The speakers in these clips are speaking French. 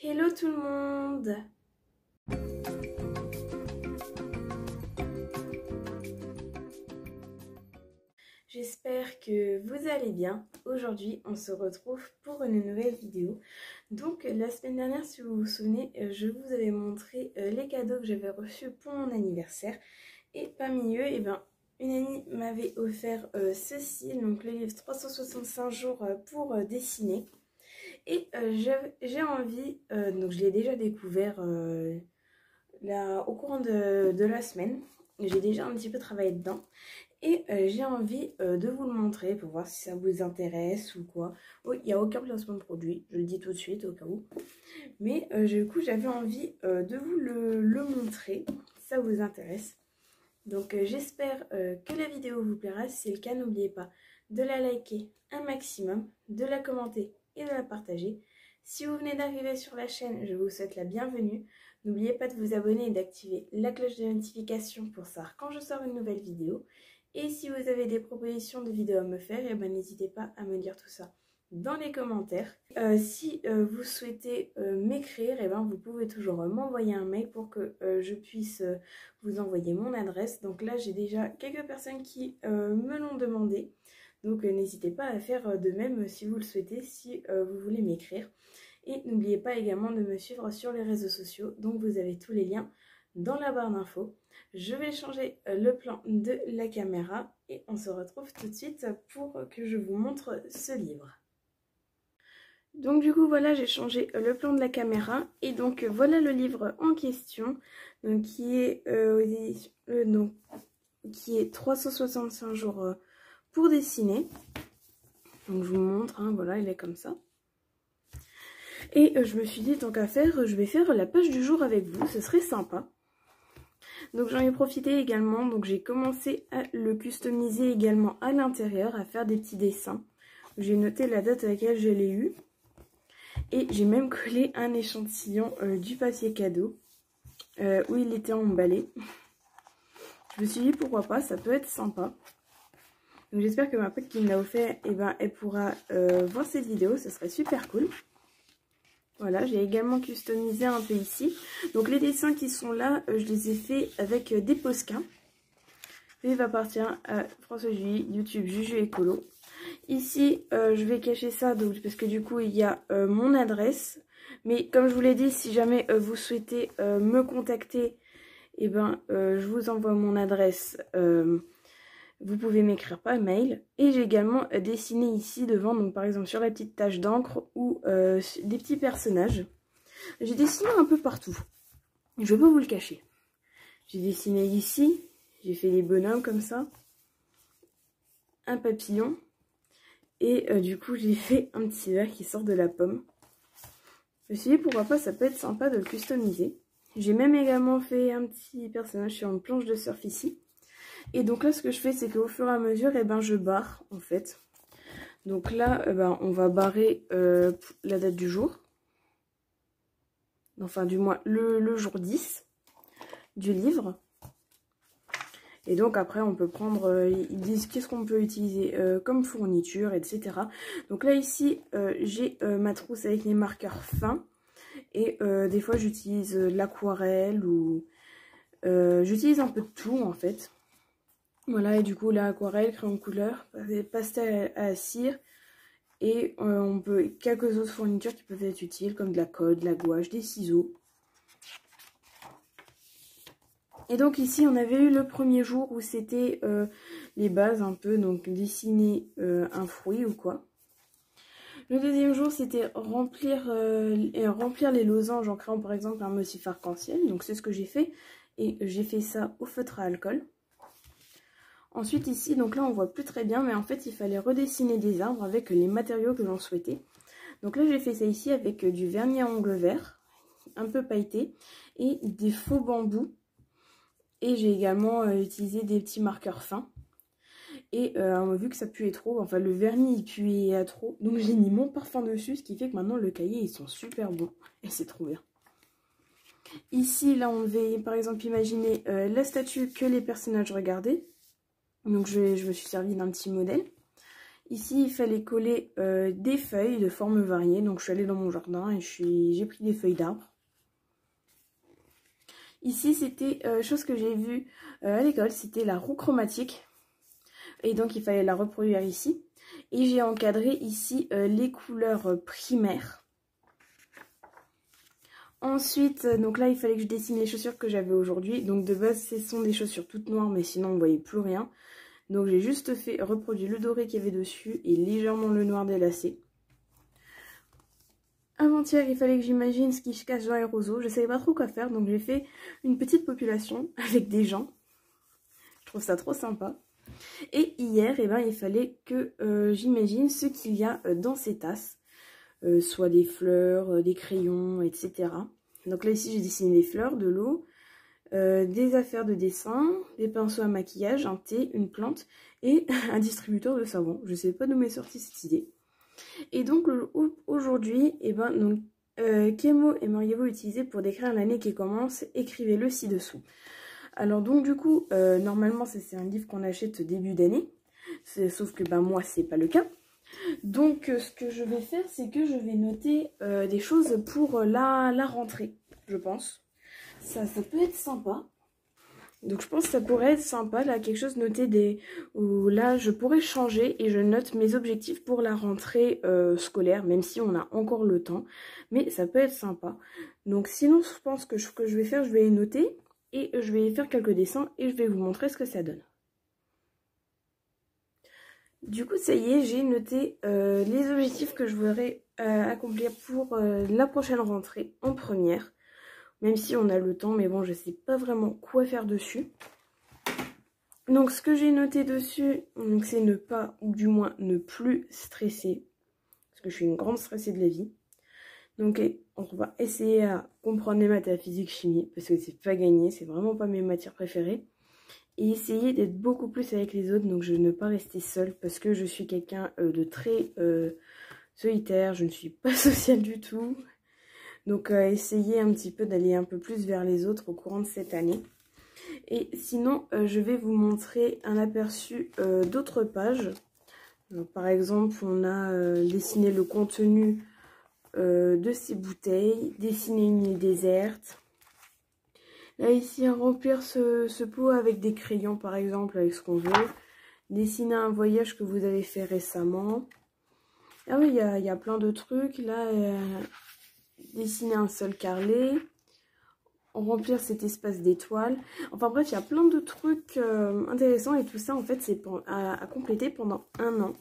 Hello tout le monde! J'espère que vous allez bien. Aujourd'hui, on se retrouve pour une nouvelle vidéo. Donc, la semaine dernière, si vous vous souvenez, je vous avais montré les cadeaux que j'avais reçus pour mon anniversaire. Et parmi eux, une amie m'avait offert ceci, donc le livre 365 jours pour dessiner. Et j'ai envie, donc je l'ai déjà découvert au courant de la semaine. J'ai déjà un petit peu travaillé dedans. Et j'ai envie de vous le montrer pour voir si ça vous intéresse ou quoi. Oui, il n'y a aucun placement de produit, je le dis tout de suite au cas où. Mais du coup, j'avais envie de vous le montrer si ça vous intéresse. Donc j'espère que la vidéo vous plaira. Si c'est le cas, n'oubliez pas de la liker un maximum, de la commenter et de la partager. Si vous venez d'arriver sur la chaîne, je vous souhaite la bienvenue. N'oubliez pas de vous abonner et d'activer la cloche de notification pour savoir quand je sors une nouvelle vidéo. Et si vous avez des propositions de vidéos à me faire, n'hésitez pas à me dire tout ça dans les commentaires. Si vous souhaitez m'écrire, vous pouvez toujours m'envoyer un mail pour que je puisse vous envoyer mon adresse. Donc là, j'ai déjà quelques personnes qui me l'ont demandé. Donc n'hésitez pas à faire de même si vous le souhaitez, si vous voulez m'écrire. Et n'oubliez pas également de me suivre sur les réseaux sociaux. Donc vous avez tous les liens dans la barre d'infos. Je vais changer le plan de la caméra et on se retrouve tout de suite pour que je vous montre ce livre. Donc du coup voilà, j'ai changé le plan de la caméra et donc voilà le livre en question, donc qui est 365 jours pour dessiner. Donc je vous montre, hein, voilà, il est comme ça. Et je me suis dit, tant qu'à faire, je vais faire la page du jour avec vous, ce serait sympa. Donc j'en ai profité également, donc j'ai commencé à le customiser également à l'intérieur, à faire des petits dessins. J'ai noté la date à laquelle je l'ai eu. Et j'ai même collé un échantillon du papier cadeau où il était emballé. Je me suis dit pourquoi pas, ça peut être sympa. Donc j'espère que ma pote qui me l'a offert, elle pourra voir cette vidéo, ce serait super cool. Voilà, j'ai également customisé un peu ici. Donc les dessins qui sont là, je les ai faits avec des Posca. Il va partir à François Julie, YouTube Juju Écolo. Ici, je vais cacher ça donc, parce que du coup, il y a mon adresse. Mais comme je vous l'ai dit, si jamais vous souhaitez me contacter, je vous envoie mon adresse. Vous pouvez m'écrire par mail. Et j'ai également dessiné ici devant, donc par exemple sur la petite tache d'encre ou des petits personnages. J'ai dessiné un peu partout. Je vais pas vous le cacher. J'ai dessiné ici, j'ai fait des bonhommes comme ça. Un papillon. Et du coup, j'ai fait un petit verre qui sort de la pomme. Je me suis dit, pourquoi pas, ça peut être sympa de le customiser. J'ai même également fait un petit personnage sur une planche de surf ici. Et donc là, ce que je fais, c'est qu'au fur et à mesure, je barre, en fait. Donc là, on va barrer la date du jour. Enfin, du moins, le jour 10 du livre. Et donc après on peut prendre, ils disent qu'est-ce qu'on peut utiliser comme fourniture, etc. Donc là ici j'ai ma trousse avec les marqueurs fins. Et des fois j'utilise l'aquarelle ou j'utilise un peu de tout en fait. Voilà, et du coup l'aquarelle, crayon de couleur, pastel à cire. Et on peut quelques autres fournitures qui peuvent être utiles comme de la colle, de la gouache, des ciseaux. Et donc ici on avait eu le premier jour où c'était les bases un peu, donc dessiner un fruit ou quoi. Le deuxième jour c'était remplir les losanges en créant par exemple un motif arc-en-ciel. Donc c'est ce que j'ai fait et j'ai fait ça au feutre à alcool. Ensuite ici, donc là on voit plus très bien mais en fait il fallait redessiner des arbres avec les matériaux que l'on souhaitait. Donc là j'ai fait ça ici avec du vernis à ongles verts, un peu pailleté et des faux bambous. Et j'ai également utilisé des petits marqueurs fins. Et vu que ça puait trop, enfin le vernis il puait trop, donc j'ai mis mon parfum dessus, ce qui fait que maintenant le cahier ils sont super bons. Et c'est trop bien. Ici, là on devait par exemple imaginer la statue que les personnages regardaient. Donc je me suis servi d'un petit modèle. Ici, il fallait coller des feuilles de formes variées. Donc, je suis allée dans mon jardin et j'ai pris des feuilles d'arbres. Ici, c'était chose que j'ai vue à l'école, c'était la roue chromatique. Et donc, il fallait la reproduire ici. Et j'ai encadré ici les couleurs primaires. Ensuite, donc là, il fallait que je dessine les chaussures que j'avais aujourd'hui. Donc, de base, ce sont des chaussures toutes noires, mais sinon, on ne voyait plus rien. Donc, j'ai juste fait reproduire le doré qu'il y avait dessus et légèrement le noir des lacets. Avant-hier, il fallait que j'imagine ce qui se cache dans les roseaux. Je ne savais pas trop quoi faire, donc j'ai fait une petite population avec des gens. Je trouve ça trop sympa. Et hier, eh ben, il fallait que j'imagine ce qu'il y a dans ces tasses. Soit des fleurs, des crayons, etc. Donc là, ici, j'ai dessiné des fleurs, de l'eau, des affaires de dessin, des pinceaux à maquillage, un thé, une plante et un distributeur de savon. Je ne sais pas d'où m'est sortie cette idée. Et donc aujourd'hui, eh ben, donc, quels mots aimeriez-vous utiliser pour décrire l'année qui commence? Écrivez-le ci-dessous. Alors donc du coup, normalement c'est un livre qu'on achète début d'année, sauf que ben, moi c'est pas le cas. Donc ce que je vais faire, c'est que je vais noter des choses pour la rentrée, je pense. Ça peut être sympa. Donc je pense que ça pourrait être sympa, là, quelque chose noté où là je pourrais changer et je note mes objectifs pour la rentrée scolaire, même si on a encore le temps. Mais ça peut être sympa. Donc sinon je pense que ce que je vais faire, je vais les noter et je vais faire quelques dessins et je vais vous montrer ce que ça donne. Du coup ça y est, j'ai noté les objectifs que je voudrais accomplir pour la prochaine rentrée en première. Même si on a le temps, mais bon, je sais pas vraiment quoi faire dessus. Donc, ce que j'ai noté dessus, c'est ne pas, ou du moins ne plus stresser. Parce que je suis une grande stressée de la vie. Donc, on va essayer à comprendre les maths et la physique, chimie, parce que c'est pas gagné, c'est vraiment pas mes matières préférées. Et essayer d'être beaucoup plus avec les autres, donc je ne pas rester seule, parce que je suis quelqu'un de très solitaire, je ne suis pas sociale du tout. Donc essayer un petit peu d'aller un peu plus vers les autres au courant de cette année. Et sinon, je vais vous montrer un aperçu d'autres pages. Alors, par exemple, on a dessiné le contenu de ces bouteilles, dessiner une île déserte. Là, ici, remplir ce pot avec des crayons, par exemple, avec ce qu'on veut. Dessiner un voyage que vous avez fait récemment. Ah oui, il y a plein de trucs. Là, dessiner un sol carrelé, remplir cet espace d'étoiles. Enfin bref, il y a plein de trucs intéressants et tout ça en fait c'est à compléter pendant un an.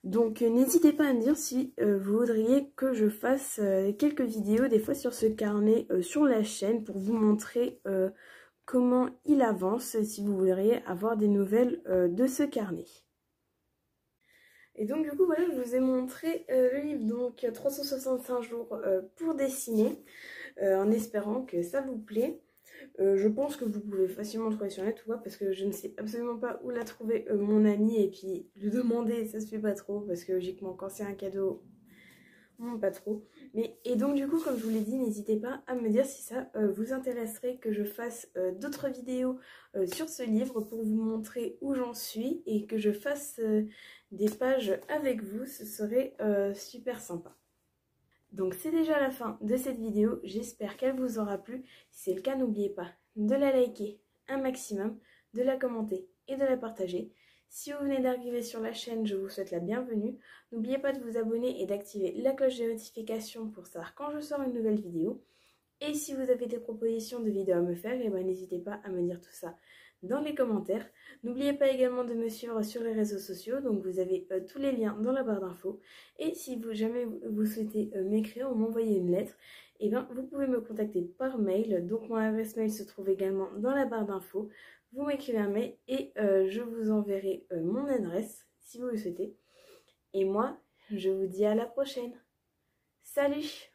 Donc n'hésitez pas à me dire si vous voudriez que je fasse quelques vidéos des fois sur ce carnet sur la chaîne pour vous montrer comment il avance, si vous voudriez avoir des nouvelles de ce carnet. Et donc du coup voilà, je vous ai montré le livre, donc 365 jours pour dessiner, en espérant que ça vous plaît. Je pense que vous pouvez facilement le trouver sur net ou quoi, parce que je ne sais absolument pas où la trouver mon amie, et puis le demander ça se fait pas trop, parce que logiquement quand c'est un cadeau, pas trop. Mais, et donc du coup comme je vous l'ai dit, n'hésitez pas à me dire si ça vous intéresserait que je fasse d'autres vidéos sur ce livre pour vous montrer où j'en suis, et que je fasse des pages avec vous, ce serait super sympa. Donc c'est déjà la fin de cette vidéo, j'espère qu'elle vous aura plu. Si c'est le cas, n'oubliez pas de la liker un maximum, de la commenter et de la partager. Si vous venez d'arriver sur la chaîne, je vous souhaite la bienvenue. N'oubliez pas de vous abonner et d'activer la cloche de notification pour savoir quand je sors une nouvelle vidéo. Et si vous avez des propositions de vidéos à me faire, eh ben, n'hésitez pas à me dire tout ça dans les commentaires. N'oubliez pas également de me suivre sur les réseaux sociaux, donc vous avez tous les liens dans la barre d'infos. Et si jamais vous souhaitez m'écrire ou m'envoyer une lettre, eh ben, vous pouvez me contacter par mail. Donc mon adresse mail se trouve également dans la barre d'infos. Vous m'écrivez un mail et je vous enverrai mon adresse si vous le souhaitez. Et moi, je vous dis à la prochaine. Salut!